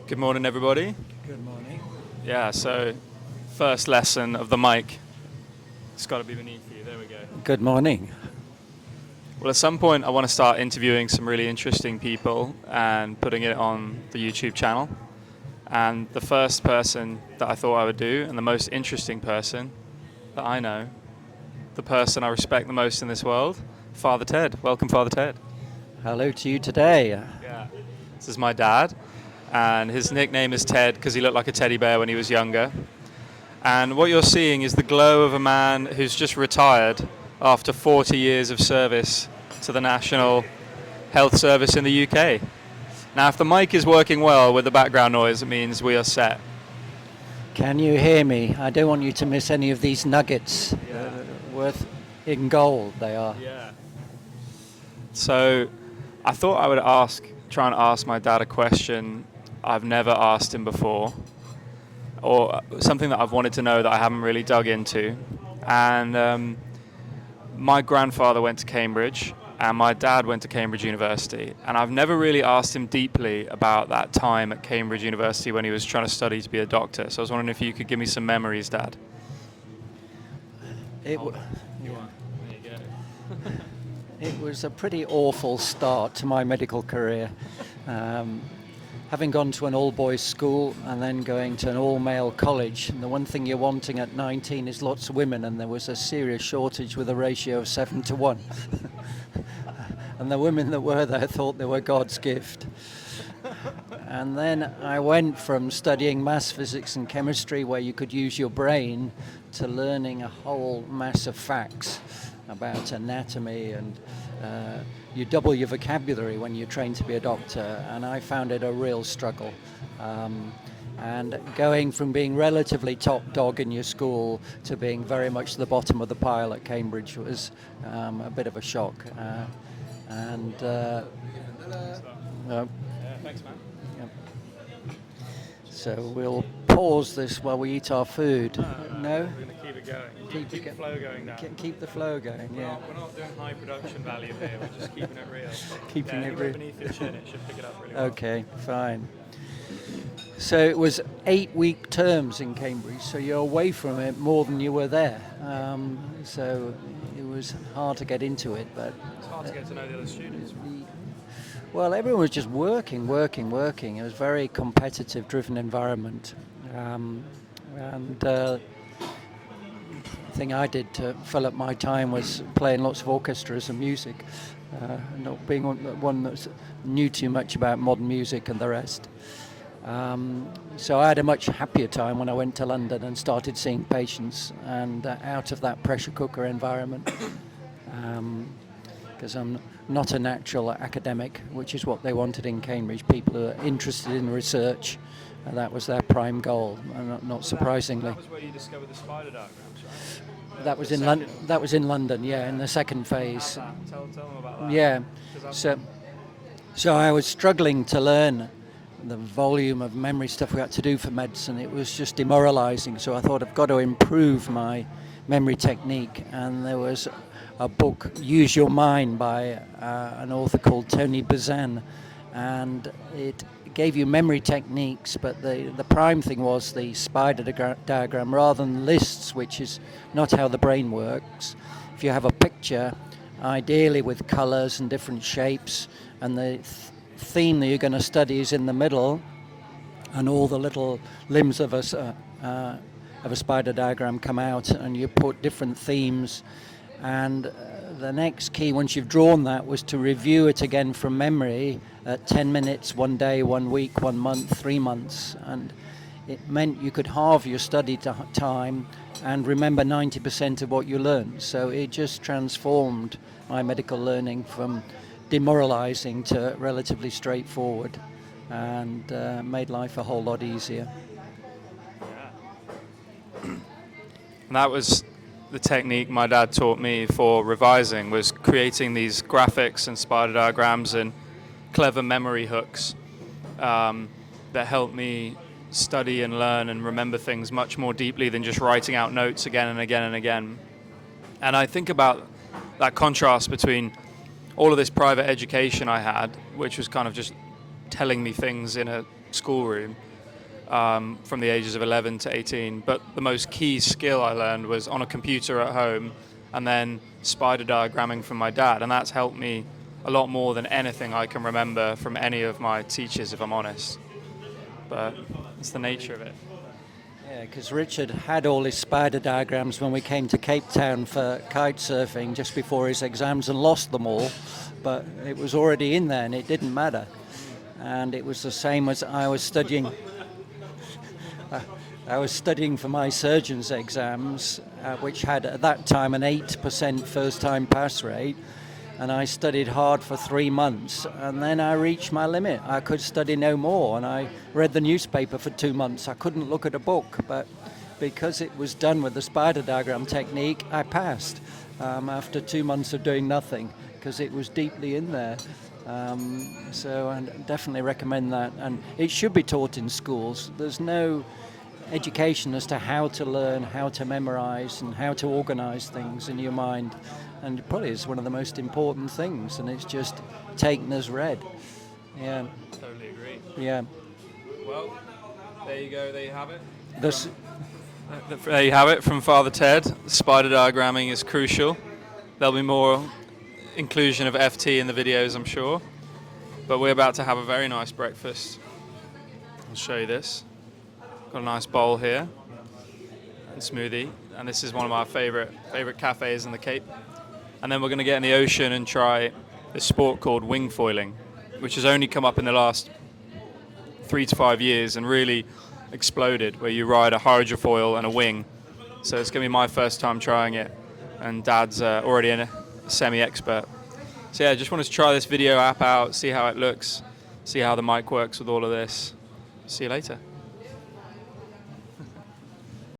Good morning, everybody. Good morning. Yeah, so first lesson of the mic. It's got to be beneath you. There we go. Good morning. Well, at some point, I want to start interviewing some really interesting people and putting it on the YouTube channel. And the first person that I thought I would do, and the most interesting person that I know, the person I respect the most in this world, Father Ted. Welcome, Father Ted. Hello to you today. Yeah. This is my dad. And his nickname is Ted because he looked like a teddy bear when he was younger. And what you're seeing is the glow of a man who's just retired after 40 years of service to the National Health Service in the UK. Now, if the mic is working well with the background noise, it means we are set. Can you hear me? I don't want you to miss any of these nuggets. Worth in gold, they are. Yeah. So I thought I would try and ask my dad a question I've never asked him before, or something that I've wanted to know that I haven't really dug into. And my grandfather went to Cambridge, and my dad went to Cambridge University. And I've never really asked him deeply about that time at Cambridge University when he was trying to study to be a doctor. So I was wondering if you could give me some memories, Dad. It was a pretty awful start to my medical career. Having gone to an all-boys school and then going to an all-male college, and the one thing you're wanting at 19 is lots of women, and there was a serious shortage with a ratio of 7 to 1. And the women that were there thought they were God's gift. And then I went from studying maths, physics and chemistry, where you could use your brain, to learning a whole mass of facts about anatomy, and you double your vocabulary when you train to be a doctor, and I found it a real struggle. And going from being relatively top dog in your school to being very much the bottom of the pile at Cambridge was a bit of a shock. Yeah, thanks, man. So we'll pause this while we eat our food. No? We're going to keep it going. Keep the flow going now. Keep the flow going, yeah. We're not doing high production value here. We're just keeping it real. Keeping it real. Beneath your chin, it should pick it up really well. Okay, fine. So it was 8-week terms in Cambridge, so you're away from it more than you were there. So it was hard to get into it, but it's hard to get to know the other students. Well, everyone was just working. It was a very competitive, driven environment. The thing I did to fill up my time was playing lots of orchestras and music, not being one that knew too much about modern music and the rest. So I had a much happier time when I went to London and started seeing patients and out of that pressure cooker environment. Because I'm not a natural academic, which is what they wanted in Cambridge. People who are interested in research, and that was their prime goal, and not surprisingly. That was where you discovered the spider diagrams, right? That was in London. That was in London, yeah, in the second phase. Tell them about that. Yeah, so I was struggling to learn the volume of memory stuff we had to do for medicine. It was just demoralizing, so I thought I've got to improve my memory technique, and there was a book, Use Your Mind, by an author called Tony Bazan, and it gave you memory techniques, but the prime thing was the spider diagram rather than lists, which is not how the brain works. If you have a picture, ideally with colors and different shapes, and the theme that you're going to study is in the middle, and all the little limbs of a spider diagram come out, and you put different themes. And the next key, once you've drawn that, was to review it again from memory at 10 minutes, 1 day, 1 week, 1 month, 3 months. And it meant you could halve your study time and remember 90% of what you learned. So it just transformed my medical learning from demoralizing to relatively straightforward, and made life a whole lot easier. Yeah. And that was the technique my dad taught me for revising, was creating these graphics and spider diagrams and clever memory hooks that helped me study and learn and remember things much more deeply than just writing out notes again and again and again. And I think about that contrast between all of this private education I had, which was kind of just telling me things in a schoolroom from the ages of 11 to 18. But the most key skill I learned was on a computer at home, and then spider diagramming from my dad. And that's helped me a lot more than anything I can remember from any of my teachers, if I'm honest. But it's the nature of it. Yeah, because Richard had all his spider diagrams when we came to Cape Town for kite surfing just before his exams and lost them all. But it was already in there and it didn't matter. And it was the same as I was studying. I was studying for my surgeon's exams, which had at that time an 8% first-time pass rate. And I studied hard for 3 months, and then I reached my limit. I could study no more, and I read the newspaper for 2 months. I couldn't look at a book, but because it was done with the spider diagram technique, I passed after 2 months of doing nothing, because it was deeply in there. So I definitely recommend that, and it should be taught in schools. There's no education as to how to learn, how to memorize, and how to organize things in your mind. And it probably is one of the most important things, and it's just taken as read. Yeah. Totally agree. Yeah. Well, there you go. There you have it. There you have it from Father Ted. Spider diagramming is crucial. There'll be more inclusion of FT in the videos, I'm sure. But we're about to have a very nice breakfast. I'll show you this. Got a nice bowl here and smoothie, and this is one of my favorite cafes in the Cape. And then we're going to get in the ocean and try this sport called wing foiling, which has only come up in the last 3 to 5 years and really exploded, where you ride a hydrofoil and a wing. So it's going to be my first time trying it, and Dad's already a semi-expert. So yeah, just wanted to try this video app out, see how it looks, see how the mic works with all of this. See you later.